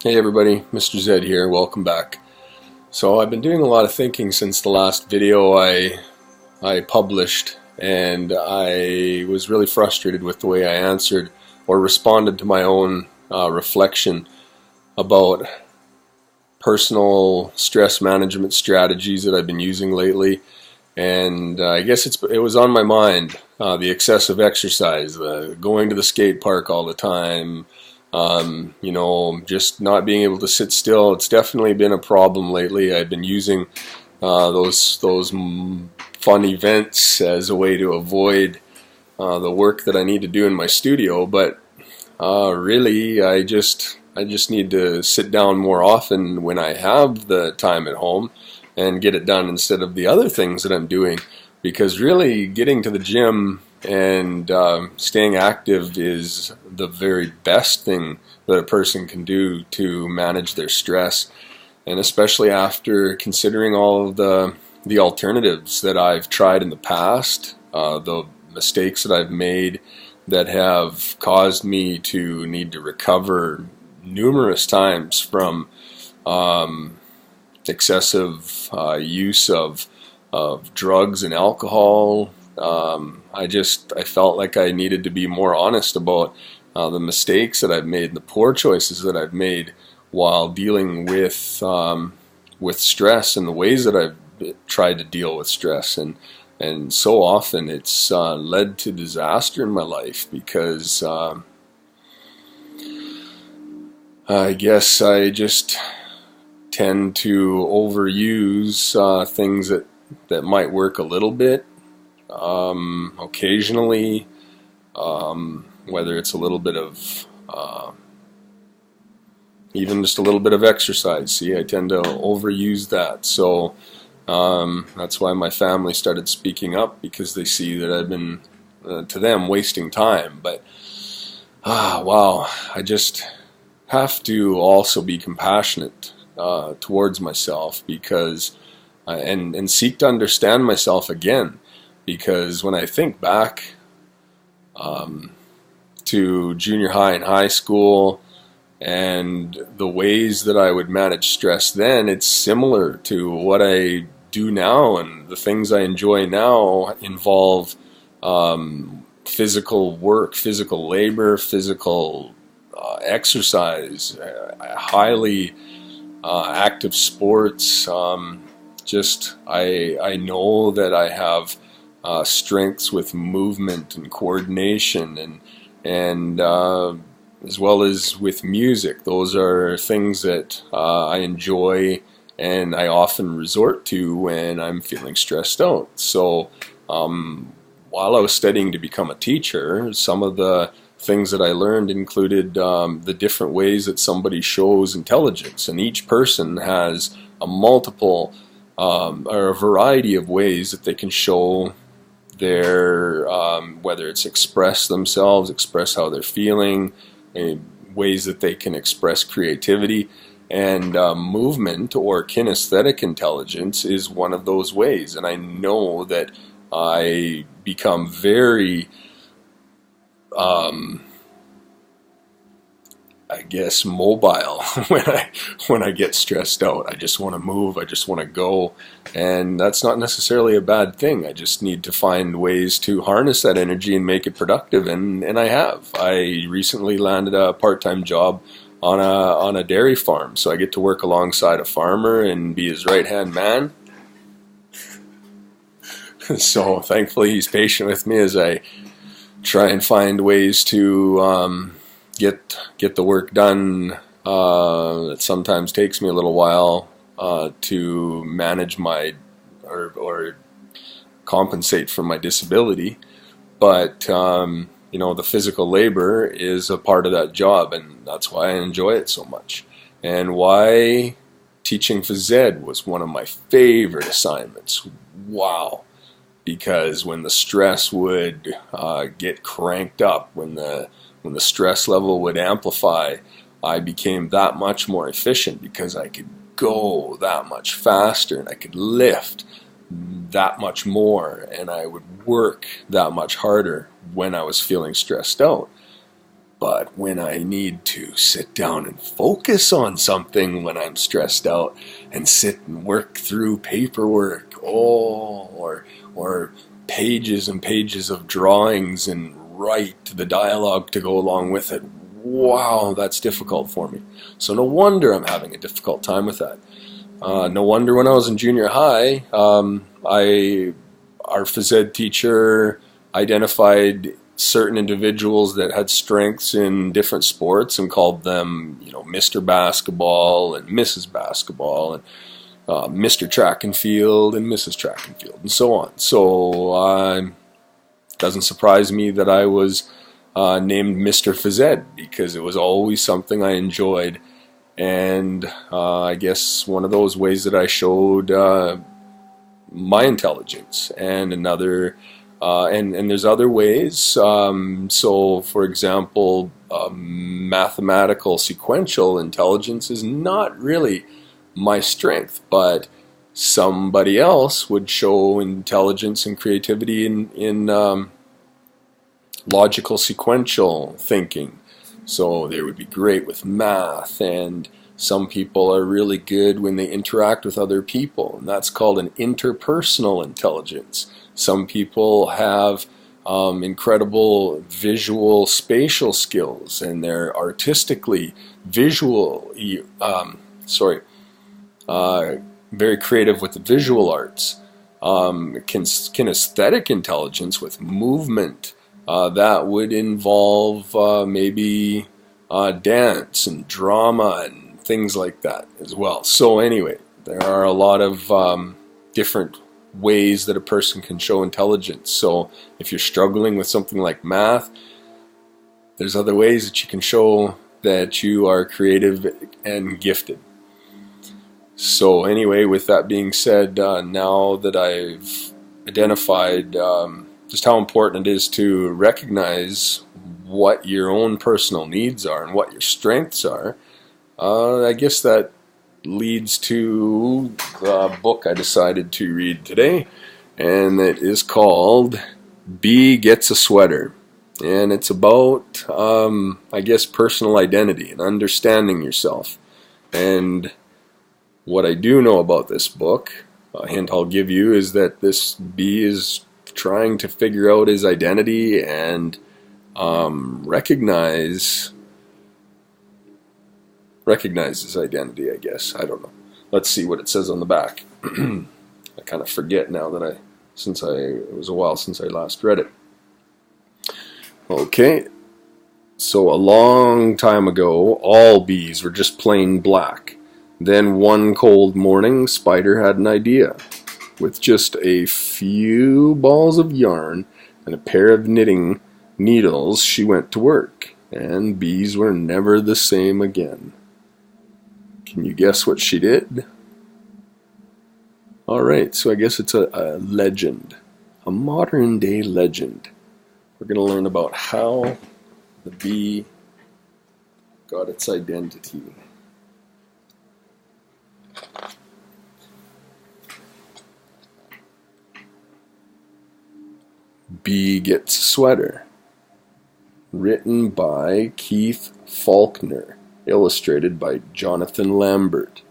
Hey everybody, Mr. Zed here, welcome back. So I've been doing a lot of thinking since the last video I published, and I was really frustrated with the way I answered or responded to my own reflection about personal stress management strategies that I've been using lately. And I guess it was on my mind, the excessive exercise, going to the skate park all the time, just not being able to sit still. It's definitely been a problem lately. I've been using those fun events as a way to avoid the work that I need to do in my studio, but really I just need to sit down more often when I have the time at home and get it done instead of the other things that I'm doing, because really getting to the gym and staying active is the very best thing that a person can do to manage their stress, and especially after considering all of the alternatives that I've tried in the past, the mistakes that I've made that have caused me to need to recover numerous times from excessive use of drugs and alcohol. I felt like I needed to be more honest about the mistakes that I've made, the poor choices that I've made while dealing with stress, and the ways that I've tried to deal with stress, and so often it's led to disaster in my life because I guess I just tend to overuse things that might work a little bit occasionally, whether it's a little bit of even just a little bit of exercise. See, I tend to overuse that, so that's why my family started speaking up, because they see that I've been to them wasting time. But wow, I just have to also be compassionate towards myself, because and seek to understand myself again, because when I think back to junior high and high school and the ways that I would manage stress then, it's similar to what I do now, and the things I enjoy now involve physical work, physical labor, physical exercise, highly active sports. I know that I have strengths with movement and coordination, and as well as with music. Those are things that I enjoy and I often resort to when I'm feeling stressed out. So while I was studying to become a teacher, some of the things that I learned included the different ways that somebody shows intelligence, and each person has a multiple or a variety of ways that they can show their whether it's express themselves, express how they're feeling, ways that they can express creativity, and movement or kinesthetic intelligence is one of those ways. And I know that I become very I guess mobile when I get stressed out. I just want to move, I just want to go, and that's not necessarily a bad thing. I just need to find ways to harness that energy and make it productive, and I have. I recently landed a part-time job on a dairy farm, so I get to work alongside a farmer and be his right-hand man. So thankfully he's patient with me as I try and find ways to get the work done. It sometimes takes me a little while to manage my or compensate for my disability, but the physical labor is a part of that job, and that's why I enjoy it so much, and why teaching phys ed was one of my favorite assignments. Wow. Because when the stress would get cranked up, when the stress level would amplify, I became that much more efficient, because I could go that much faster and I could lift that much more, and I would work that much harder when I was feeling stressed out. But when I need to sit down and focus on something when I'm stressed out and sit and work through paperwork, or pages and pages of drawings and write the dialogue to go along with it, wow, that's difficult for me. So no wonder I'm having a difficult time with that. No wonder when I was in junior high, our phys ed teacher identified certain individuals that had strengths in different sports and called them, Mr. Basketball and Mrs. Basketball, and Mr. Track and Field and Mrs. Track and Field, and so on. So it doesn't surprise me that I was named Mr. Phys Ed, because it was always something I enjoyed. And I guess one of those ways that I showed my intelligence. And another, and there's other ways. So, for example, mathematical sequential intelligence is not really my strength, but somebody else would show intelligence and creativity in logical sequential thinking. So they would be great with math, and some people are really good when they interact with other people, and that's called an interpersonal intelligence. Some people have incredible visual spatial skills, and they're artistically visual, very creative with the visual arts. Kinesthetic intelligence with movement, that would involve maybe dance and drama and things like that as well. So anyway, there are a lot of different ways that a person can show intelligence. So if you're struggling with something like math, there's other ways that you can show that you are creative and gifted. So anyway, with that being said, now that I've identified just how important it is to recognize what your own personal needs are and what your strengths are, I guess that leads to the book I decided to read today, and it is called Bee Gets a Sweater. And it's about, I guess, personal identity and understanding yourself. And what I do know about this book, a hint I'll give you, is that this bee is trying to figure out his identity and recognize his identity, I guess. I don't know. Let's see what it says on the back. I kind of forget now that it was a while since I last read it. Okay, so a long time ago, all bees were just plain black. Then one cold morning, Spider had an idea. With just a few balls of yarn and a pair of knitting needles, she went to work, and bees were never the same again. Can you guess what she did? Alright, so I guess it's a legend, a modern day legend. We're going to learn about how the bee got its identity. Bee Gets a Sweater, written by Keith Faulkner, illustrated by Jonathan Lambert.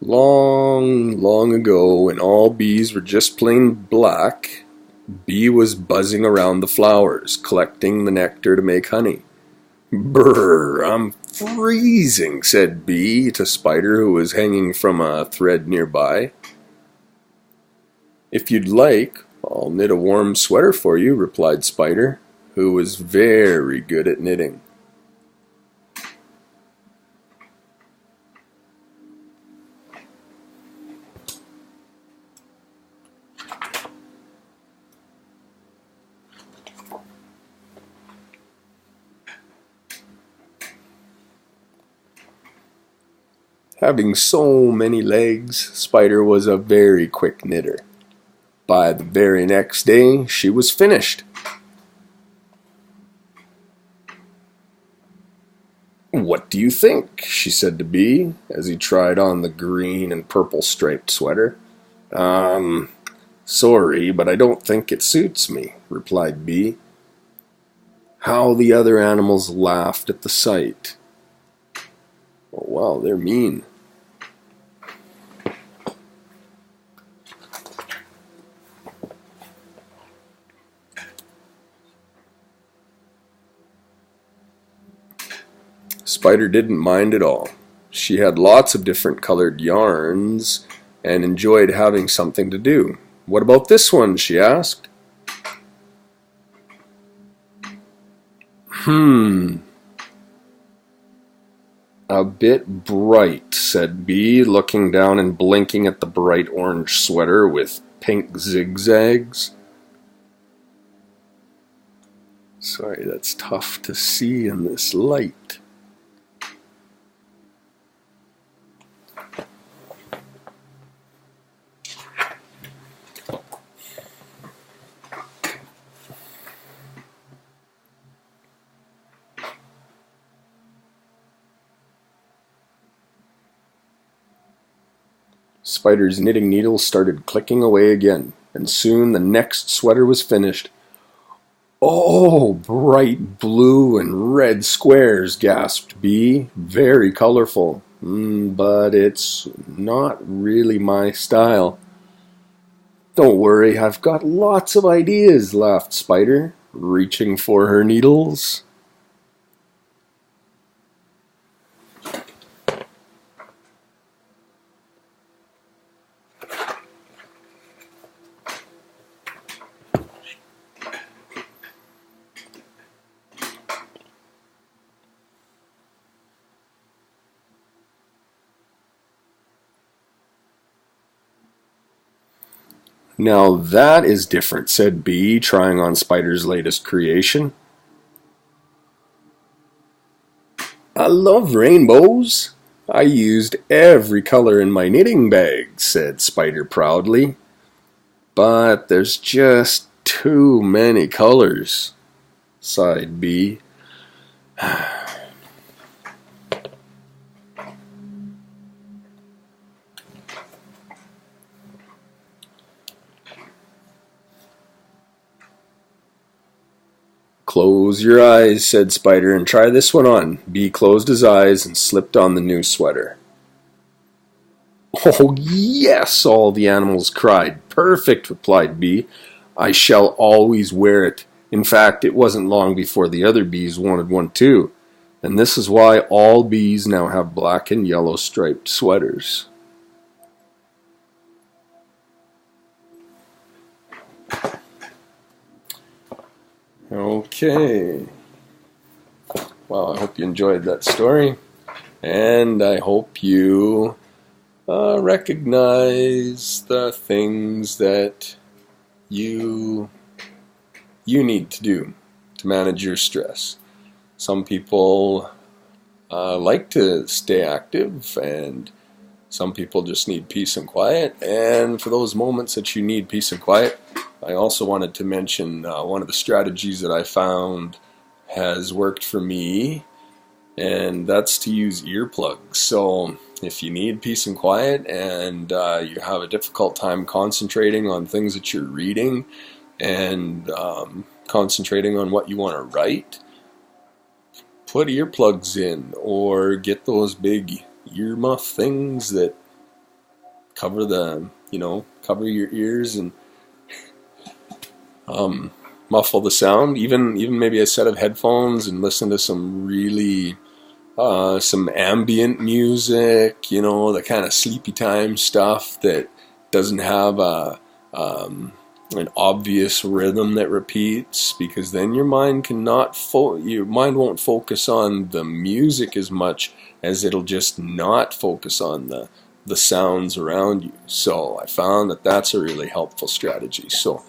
Long, long ago, when all bees were just plain black, Bee was buzzing around the flowers, collecting the nectar to make honey. "Brr, I'm freezing," said Bee to Spider, who was hanging from a thread nearby. "If you'd like, I'll knit a warm sweater for you," replied Spider, who was very good at knitting. Having so many legs, Spider was a very quick knitter. By the very next day, she was finished. "What do you think?" she said to B as he tried on the green and purple striped sweater. Sorry, but I don't think it suits me," replied B. How the other animals laughed at the sight. "Oh, wow, they're mean." Spider didn't mind at all. She had lots of different colored yarns and enjoyed having something to do. "What about this one?" she asked. A bit bright," said B, looking down and blinking at the bright orange sweater with pink zigzags. Sorry, that's tough to see in this light. Spider's knitting needle started clicking away again, and soon the next sweater was finished. "Oh, bright blue and red squares," gasped B. "Very colorful. But it's not really my style." "Don't worry, I've got lots of ideas," laughed Spider, reaching for her needles. "Now that is different," said B, trying on Spider's latest creation. "I love rainbows. I used every color in my knitting bag," said Spider proudly. "But there's just too many colors," sighed B. "Close your eyes," said Spider, "and try this one on." B closed his eyes and slipped on the new sweater. "Oh, yes!" all the animals cried. "Perfect," replied B. "I shall always wear it. In fact, it wasn't long before the other bees wanted one too. And this is why all bees now have black and yellow striped sweaters." Okay. Well, I hope you enjoyed that story. And I hope you recognize the things that you need to do to manage your stress. Some people like to stay active, and some people just need peace and quiet. And for those moments that you need peace and quiet, I also wanted to mention one of the strategies that I found has worked for me, and that's to use earplugs. So if you need peace and quiet and you have a difficult time concentrating on things that you're reading and concentrating on what you want to write, put earplugs in, or get those big earmuff things that cover cover your ears and muffle the sound. Even maybe a set of headphones and listen to some really some ambient music, the kind of sleepy time stuff that doesn't have an obvious rhythm that repeats, because then your mind won't focus on the music as much as it'll just not focus on the sounds around you. So I found that that's a really helpful strategy. So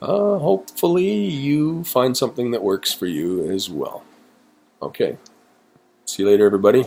hopefully you find something that works for you as well. Okay. See you later, everybody.